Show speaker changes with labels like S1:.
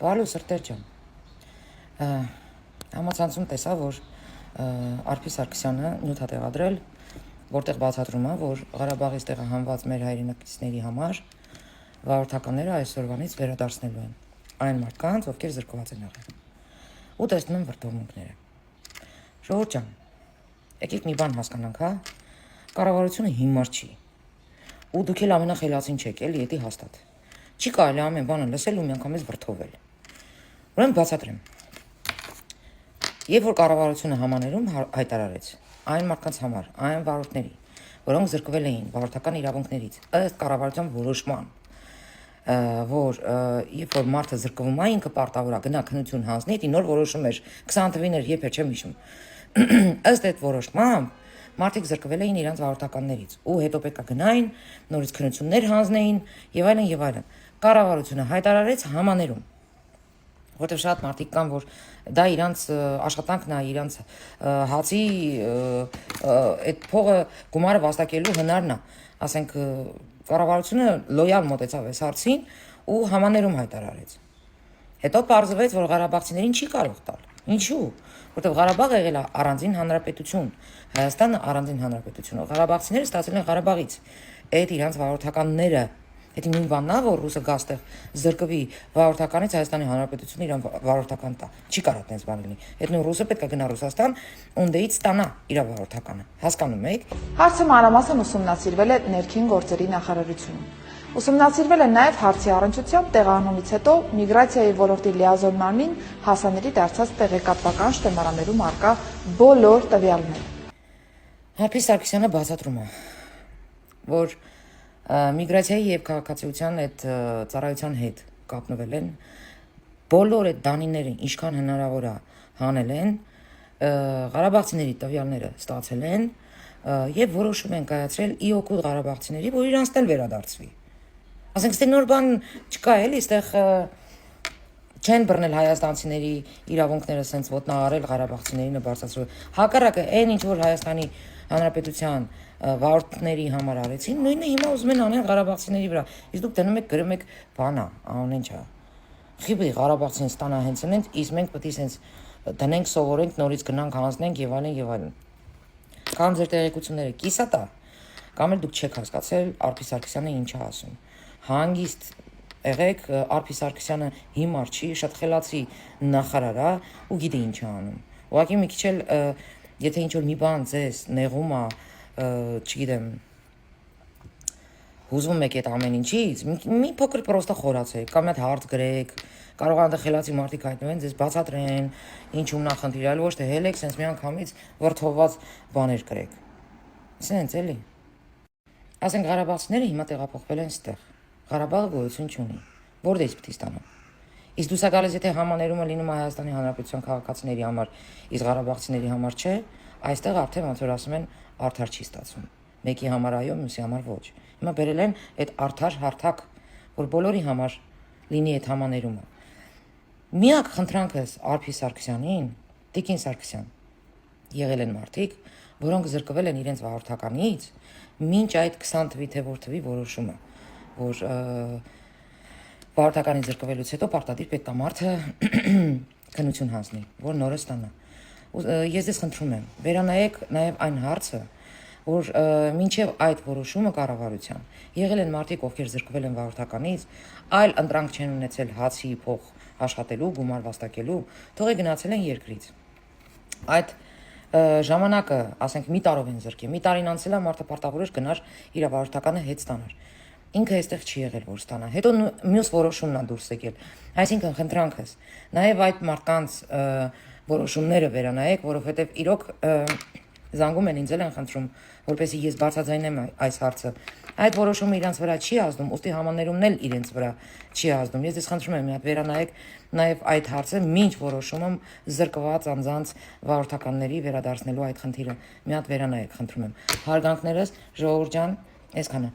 S1: Բարու սրտեր ջան։ Համացանցում տեսա, որ Արփի Սարգսյանը նյութ է տեղադրել, որտեղ բացատրում է, որ Ղարաբաղից տեղահանված մեր հայրենակիցների համար վարորդականները այսօրվանից վերադարձնելու են այն մարդկանց, ովքեր զրկված են եղել։ Ու տեսնում են վրդովմունքները։ Ժողովուրդ ջան, եկեք մի բան հասկանանք, հա։ Կառավարությունը հիմար չի։ Ու դուք էլ ամենախելացին չեք, էլի դա հաստատ։ Չի կարելի ամեն բանը լսել ու միանգամից վրդովել։ Ուրեմն բացատրեմ։ Երբ որ կառավարությունը համաներում հայտարարեց այն մարդկանց համար, այն վարորդների, որոնք զրկվել էին վարորդական իրավունքներից, ըստ կառավարության որոշման, որ երբ որ մարդը զրկվում է, ինքը պարտավոր է գնա քննություն հանձնի, դա նոր որոշում էր 20 թվին էր, երբ չեմ հիշում։ Ըստ այդ որոշմամբ մարդիկ զրկվել էին իրենց վարորդականներից ու հետո պետք է գնային, նորից քննություններ հանձնեին եւ այլն եւ այլն։ Կառավարությունը հայտարարեց համաներում, որտեղ շատ մարդիկ կան, որ դա իրանց աշխատանքն է, իրանց հացի այդ փողը գումարը վաստակելու հնարն է, ասենք կառավարությունը լոյալ մոտեցավ այս հարցին ու համաներում հայտարարեց։ Հետո պարզվեց, որ ղարաբաղցիներին չի կարող տալ։ Ինչու՞։ Որտեղ Ղարաբաղը եղել է առանձին հանրապետություն, Հայաստանը առանձին հանրապետություն, Ղարաբաղցիները ստացել են Ղարաբաղից։ Այդ իրանց վարորդականները, դա նույն բանն է, որ ռուսը գաստեղ զրկվի վարորդականից Հայաստանի հանրապետությունը իրան վարորդական տա։ Չի կարող այդպես բան լինի։ Այդ նույն ռուսը պետք է գնա Ռուսաստան, ունդեից ստանա իր վարորդականը։ Հասկանում եք։
S2: Հարցը մանրամասն ուսումնասիրվել է ներքին գործերի նախարարությունում։ Ուսումնասիրվել է նաև հարցի առնչությամբ տեղահանումից հետո միգրացիայի ոլորտի լիազոր մարմին հասանելի դարձած տեղեկատվական շտեմարաններում առկա բոլոր տվյալները։
S1: Արփի Սարգսյանը բացատրում է, որ միգրացիայի եւ քաղաքացիության այդ ծառայության հետ կապնվել են, բոլոր այդ դանիները ինչքան հնարավոր է հանել են, ղարաբաղցիների տվյալները ստացել են եւ որոշում են կայացրել ի օգուտ ղարաբաղցիների, որ իրանց էլ վերադարձվի։ Ասենք ստե նոր բան չկա էլի, այստեղ չեն բռնել հայաստանցիների իրավունքները սենց ոտնահարել ղարաբաղցիներին բարձրացրել։ Հակառակը այն ինչ որ Հայաստանի Հանրապետության վարորդների համար արեցին, նույնը հիմա ուզում են անել ղարաբաղցիների վրա։ Իսկ դուք դնում եք գրում եք բանա, անեն չա։ Խիբի ղարաբաղցին ստանա հենց այնց, իսկ մենք պետք է սենց դնենք, սովորենք, նորից գնանք հանձնենք եւ այլն եւ այլն։ Կամ ձեր տեղեկությունները կիսա տա, կամ էլ դուք չեք հասկացել Արփի Սարգսյանը ինչ է ասում։ Հանգիստ եղեք, Արփի Սարգսյանը հիմար չի, շատ խելացի նախարար է ու գիտի ինչ է անում։ Ուղղակի մի քիչ էլ եթե ինչ որ մի բան ձեզ նեղում է, չգիտեմ, հուզվում եք այդ ամեն ինչից, մի փոքր պրոստը խորացեք, կամ այդ հարց գրեք, կարող է խելացի մարդիկ հայտնվեն, ձեզ բացատրեն, ինչու նախնդիր, այլ ոչ թե հելեք, սենց միանգամից վրդովված բաներ գրեք։ Սենց էլի։ Ասենք ղարաբաղցիները հիմա տեղափոխվել են ստեղ։ Ղարաբաղը գոյություն չունի։ Որտե՞ց պիտի ստանան։ Իսկ դուսա գալիս եթե համաներումը լինում է Հայաստանի Հանրապետության քաղաքացիների համար, իսկ ղարաբաղցիների համար չէ, այստեղ արդեն ոնց որ ասում են արդար չի ստացվում։ Մեկի համար այո, մյուսի համար ոչ։ Հիմա բերել են այդ արդար հարթակ, որ բոլորի համար լինի այդ համաներումը։ Միակ խնդրանքս Արփի Սարգսյանին, Տիկին Սարգսյան, եղել են մարդիկ, որոնք զրկվել են իրենց վարորդականից, մինչ այդ 20 թվի թե որ թվի որոշումը, որ վարորդականի զրկվելուց հետո պարտադիր պետք է մարդը քննություն հանձնի, որ նորը ստանա։ Ես ձեզ խնդրում եմ, վերանայեք նաև այն հարցը, որ մինչև այդ որոշումը կառավարության եղել են մարդիկ, ովքեր զրկվել են վարորդականից, այլ ընտրանք չեն ունեցել հացի փող աշխատելու, գումար վաստակելու, թողե գնացել են երկրից։ Այդ ժամանակը, ասենք մի տարով են զրկել, մի տարին անցել է մարդը պարտավոր էր գնար իր վարորդականը հետ ստանար։ Ինքը այստեղ չի եղել որ ստանա։ Հետո մյուս որոշումն է դուրս եկել։ Այսինքն խնդրանքս նաև այդ մարդկանց որոշումները վերանայեք, որովհետև իրոք զանգում են ինձ էլ են խնդրում, որպեսզի ես բացաձայնեմ այս հարցը։ Այդ որոշումը իրենց վրա չի ազդում, ուստի համաներումն էլ իրենց վրա չի ազդում։ Ես ձեզ խնդրում եմ մի հատ վերանայեք նաև այդ հարցը, ինչ որոշումը զրկված անձանց վարորդականների վերադարձնելու այդ խնդիրը։ Մի հատ վերանայեք, խնդրում եմ։ Հարգանքներս, ժողովուրդ ջան, այսքանը։